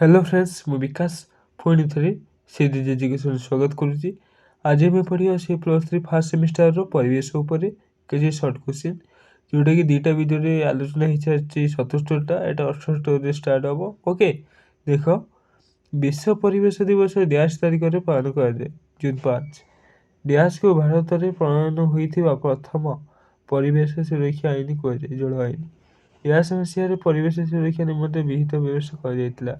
Hello friends, ମୁଁ ବିକାଶ ପୁଣି ଥରେ ସିରିଜ୍ ଏଜୁକେସନ୍ ସ୍ୱାଗତ କରୁଛି। ଆଜି ଆମେ ପଢ଼ିବା ସେ +3 ଫାର୍ଷ୍ଟ ସେମିଷ୍ଟାରର ପରିବେଶ ଉପରେ କିଛି ସର୍ଟ କ୍ୱେଶ୍ଚିନ୍, ଯେଉଁଟାକି ଦୁଇଟା ଭିଡ଼ିଓରେ ଆଲୋଚନା ହେଇସାରିଛି 77ଟା, ଏଇଟା 78ରେ ଷ୍ଟାର୍ଟ ହେବ। ଓକେ, ଦେଖ, ବିଶ୍ୱ ପରିବେଶ ଦିବସ ଡ୍ୟାସ୍ ତାରିଖରେ ପାଳନ କରାଯାଏ? ଜୁନ୍ 5। ଡ୍ୟାସ୍କୁ ଭାରତରେ ପ୍ରଣୟନ ହୋଇଥିବା ପ୍ରଥମ ପରିବେଶ ସୁରକ୍ଷା ଆଇନ କୁହାଯାଏ? ଜଳ ଆଇନ। ଡ୍ୟାସ୍ ମସିହାରେ ପରିବେଶ ସୁରକ୍ଷା ନିମନ୍ତେ ବିହିତ ବ୍ୟବସ୍ଥା କରାଯାଇଥିଲା?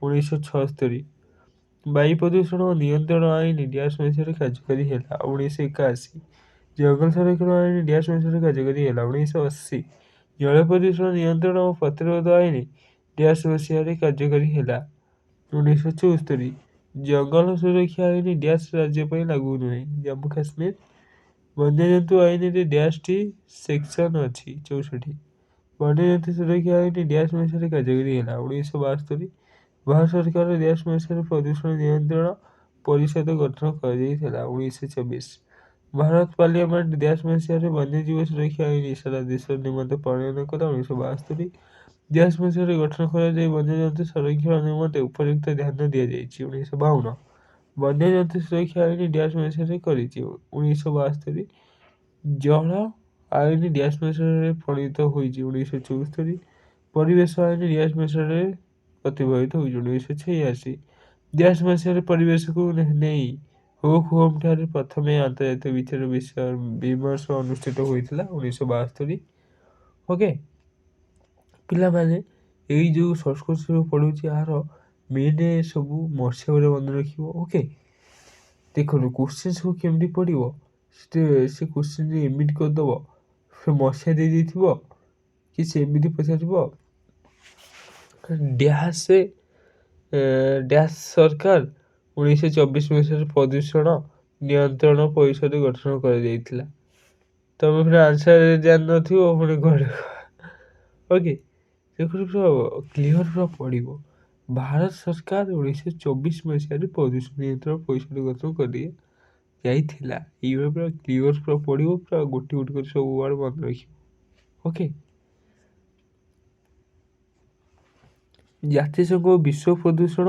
1976। ବାୟୁ ପ୍ରଦୂଷଣ ଓ ନିୟନ୍ତ୍ରଣ ଆଇନ ଡ୍ୟାସ୍ ମସିହାରେ କାର୍ଯ୍ୟକାରୀ ହେଲା? 1981। ଜଙ୍ଗଲ ସଂରକ୍ଷଣ ଆଇନ ଡ୍ୟାସ୍ ମସିହାରେ କାର୍ଯ୍ୟକାରୀ ହେଲା? 1980। ଜଳ ପ୍ରଦୂଷଣ ନିୟନ୍ତ୍ରଣ ଓ ପ୍ରତିରୋଧ ଆଇନ ଡ୍ୟାସ୍ ମସିହାରେ କାର୍ଯ୍ୟକାରୀ ହେଲା? 1974। ଜଙ୍ଗଲ ସୁରକ୍ଷା ଆଇନ ଡ୍ୟାସ୍ ରାଜ୍ୟ ପାଇଁ ଲାଗୁ ନୁହେଁ? ଜାମ୍ମୁ କାଶ୍ମୀର। ବନ୍ୟଜନ୍ତୁ ଆଇନରେ ଡ୍ୟାସ୍ଟି ସେକ୍ସନ ଅଛି? 64। ବନ୍ୟଜନ୍ତୁ ସୁରକ୍ଷା ଆଇନ ଡ୍ୟାସ୍ ମସିହାରେ କାର୍ଯ୍ୟକାରୀ ହେଲା? 1972। ଭାରତ ସରକାର ଡ୍ୟାସ୍ ମସିହାରେ ପ୍ରଦୂଷଣ ନିୟନ୍ତ୍ରଣ ପରିଷଦ ଗଠନ କରାଯାଇଥିଲା? 1924। ଭାରତ ପାର୍ଲିଆମେଣ୍ଟ ଡ୍ୟାସ୍ ମସିହାରେ ବନ୍ୟଜୀବ ସୁରକ୍ଷା ଆଇନ ସାରା ଦେଶ ନିମନ୍ତେ ପ୍ରଣୟନ କଲା? 1972। ଡ୍ୟାସ୍ ମସିହାରେ ଗଠନ କରାଯାଇ ବନ୍ୟଜନ୍ତୁ ସଂରକ୍ଷଣ ନିମନ୍ତେ ଉପଯୁକ୍ତ ଧ୍ୟାନ ଦିଆଯାଇଛି? 1952। ବନ୍ୟଜନ୍ତୁ ସୁରକ୍ଷା ଆଇନ ଡ୍ୟାସ୍ ମସିହାରେ କରିଛି? 1972। ଜଳ ଆଇନ ଡ୍ୟାସ୍ ମସିହାରେ ପ୍ରଣୀତ ହୋଇଛି? 1974। ପରିବେଶ ଆଇନ ଡ୍ୟାସ୍ ମସିହାରେ ପ୍ରତିଫଳିତ ହୋଇଛି? 1986। ଡ୍ୟାସ୍ ମସିହାରେ ପରିବେଶକୁ ନେଇ ହୋମ୍ ଠାରେ ପ୍ରଥମେ ଆନ୍ତର୍ଜାତିକ ବିଚାର ବିମର୍ଶ ଅନୁଷ୍ଠିତ ହୋଇଥିଲା? 1972। ଓକେ, ପିଲାମାନେ ଏଇ ଯେଉଁ ସର୍ଟ କୋଶ୍ଚିନ୍ ପଢ଼ୁଛି ଏହାର ମେନ୍ ସବୁ ମସିହା ଉପରେ ମନେ ରଖିବ। ଓକେ, ଦେଖନ୍ତୁ କୋଶ୍ଚିନ୍ ସବୁ କେମିତି ପଡ଼ିବ, ସେ କୋଶ୍ଚିନ୍ରେ ଏମିତି କରିଦେବ, ସେ ମସିହା ଦେଇଥିବ କି ସେ ଏମିତି ପଚାରିବ, ଡ୍ୟାସ୍ ସରକାର 1924 ମସିହାରେ ପ୍ରଦୂଷଣ ନିୟନ୍ତ୍ରଣ ପରିଷଦ ଗଠନ କରାଯାଇଥିଲା? ତମେ ପୁଣି ଆନ୍ସର ଜାଣିନଥିବ, ପୁଣି ଘରେ ଓକେ, ଦେଖନ୍ତୁ ପୁରା କ୍ଲିଅର ପୁରା ପଡ଼ିବ। ଭାରତ ସରକାର 1924 ମସିହାରେ ପ୍ରଦୂଷଣ ନିୟନ୍ତ୍ରଣ ପରିଷଦ ଗଠନ କରି ଯାଇଥିଲା? ଏଇଭଳି ପୁରା କ୍ଲିଅର ପୁରା ପଡ଼ିବ, ପୁରା ଗୋଟି ଗୋଟି କରି ସବୁ ୱାର୍ଡ଼ ମନେ ରଖିବ। ଓକେ, ଜାତିସଂଘ ବିଶ୍ୱ ପ୍ରଦୂଷଣ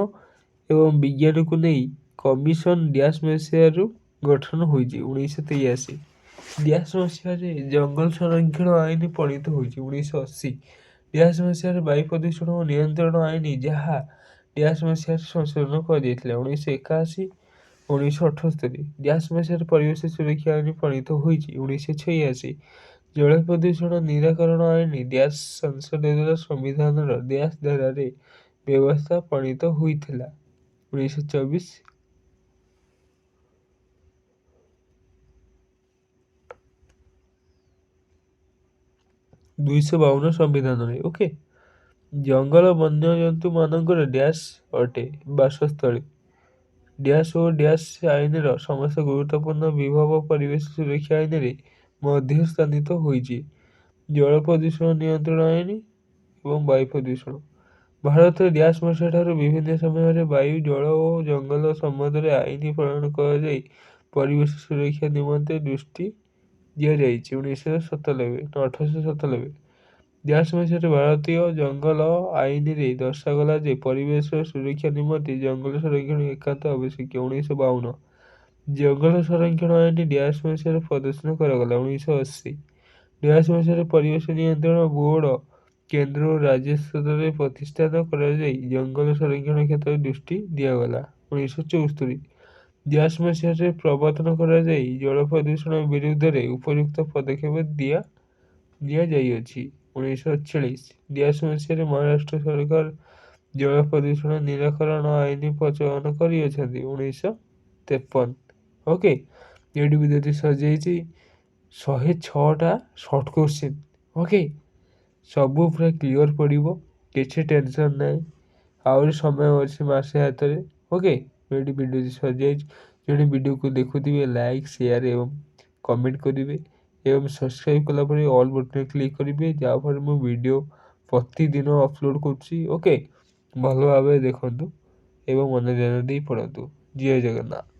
ଏବଂ ବିଜ୍ଞାନକୁ ନେଇ କମିଶନ ଡ୍ୟାସ୍ ମସିହାରୁ ଗଠନ ହୋଇଛି? 1983। ଡ୍ୟାସ୍ ମସିହାରେ ଜଙ୍ଗଲ ସଂରକ୍ଷଣ ଆଇନ ପ୍ରଣୀତ ହୋଇଛି? 1980। ଡ୍ୟାସ୍ ମସିହାରେ ବାୟୁ ପ୍ରଦୂଷଣ ଓ ନିୟନ୍ତ୍ରଣ ଆଇନ ଯାହା ଡ୍ୟାସ୍ ମସିହାରେ ସଂଶୋଧନ କରାଯାଇଥିଲା? 1981। 1978। ଡ୍ୟାସ୍ ମସିହାରେ ପରିବେଶ ସୁରକ୍ଷା ଆଇନ ପ୍ରଣୀତ ହୋଇଛି? 1986। ଜଳ ପ୍ରଦୂଷଣ ନିରାକରଣ ଆଇନ ଡ୍ୟାସ୍ ସଂସଦର ସମ୍ବିଧାନର ଡ୍ୟାସ୍ ଧାରାରେ ବ୍ୟବସ୍ଥା ପ୍ରଣୀତ ହୋଇଥିଲା? 1924। 252 ସମ୍ବିଧାନରେ? ଓକେ, ଜଙ୍ଗଲ ବନ୍ୟଜନ୍ତୁ ମାନଙ୍କର ଡ୍ୟାସ୍ ଅଟେ ବାସସ୍ଥଳୀ? ଡ୍ୟାସ୍ ଓ ଡ୍ୟାସ୍ ଆଇନର ସମସ୍ତ ଗୁରୁତ୍ୱପୂର୍ଣ୍ଣ ବିଭାଗ ପରିବେଶ ସୁରକ୍ଷା ଆଇନରେ ମଧ୍ୟ ସ୍ଥାନିତ ହୋଇଛି? ଜଳ ପ୍ରଦୂଷଣ ନିୟନ୍ତ୍ରଣ ଆଇନ ଏବଂ ବାୟୁ ପ୍ରଦୂଷଣ। ଭାରତରେ ଡ୍ୟାସ୍ ମସିହା ଠାରୁ ବିଭିନ୍ନ ସମୟରେ ବାୟୁ, ଜଳ ଓ ଜଙ୍ଗଲ ସମ୍ବନ୍ଧରେ ଆଇନ ପ୍ରଣୟନ କରାଯାଇ ପରିବେଶ ସୁରକ୍ଷା ନିମନ୍ତେ ଦୃଷ୍ଟି ଦିଆଯାଇଛି? 1897। ଡ୍ୟାସ୍ ମସିହାରେ ଭାରତୀୟ ଜଙ୍ଗଲ ଆଇନରେ ଦର୍ଶାଗଲା ଯେ ପରିବେଶ ସୁରକ୍ଷା ନିମନ୍ତେ ଜଙ୍ଗଲ ସଂରକ୍ଷଣ ଏକାନ୍ତ ଆବଶ୍ୟକ? 1952। ଜଙ୍ଗଲ ସଂରକ୍ଷଣ ଆଇନ ଡ୍ୟାସ୍ ମସିହାରେ ପ୍ରଦର୍ଶନ କରାଗଲା? 1980। ଡ୍ୟାସ୍ ମସିହାରେ ପରିବେଶ ନିୟନ୍ତ୍ରଣ ବୋର୍ଡ କେନ୍ଦ୍ର ଓ ରାଜ୍ୟ ସ୍ତରରେ ପ୍ରତିଷ୍ଠାନ କରାଯାଇ ଜଙ୍ଗଲ ସଂରକ୍ଷଣ କ୍ଷେତ୍ରରେ ଦୃଷ୍ଟି ଦିଆଗଲା? 1974। ଡ୍ୟାସ୍ ମସିହାରେ ପ୍ରବର୍ତ୍ତନ କରାଯାଇ ଜଳ ପ୍ରଦୂଷଣ ବିରୁଦ୍ଧରେ ଉପଯୁକ୍ତ ପଦକ୍ଷେପ ନିଆଯାଇଅଛି? 1946। ଡ୍ୟାସ୍ ମସିହାରେ ମହାରାଷ୍ଟ୍ର ସରକାର ଜଳ ପ୍ରଦୂଷଣ ନିରାକରଣ ଆଇନ ପ୍ରଚଳନ କରିଅଛନ୍ତି? 1953। ଓକେ, ଏଇଠି ଭିଡ଼ିଓଟି ସରିଯାଇଛି। 106ଟା ସର୍ଟ କୋଶ୍ଚିନ୍। ଓକେ, ସବୁ ପୁରା କ୍ଲିଅର ପଡ଼ିବ, କିଛି ଟେନସନ୍ ନାହିଁ, ଆହୁରି ସମୟ ଅଛି ମାସେ ହାତରେ। ଓକେ, ଏଇଠି ଭିଡ଼ିଓଟି ସରିଯାଇଛି। ଜଣେ ଭିଡ଼ିଓକୁ ଦେଖୁଥିବେ ଲାଇକ୍, ସେୟାର ଏବଂ କମେଣ୍ଟ କରିବେ ଏବଂ ସବସ୍କ୍ରାଇବ୍ କଲା ପରେ ଅଲ୍ ବଟନରେ କ୍ଲିକ୍ କରିବେ, ଯାହାଫଳରେ ମୁଁ ଭିଡ଼ିଓ ପ୍ରତିଦିନ ଅପଲୋଡ଼ କରୁଛି। ଓକେ, ଭଲ ଭାବରେ ଦେଖନ୍ତୁ ଏବଂ ମନ ଧ୍ୟାନ ଦେଇ ପଢ଼ନ୍ତୁ। ଜୟ ଜଗନ୍ନାଥ।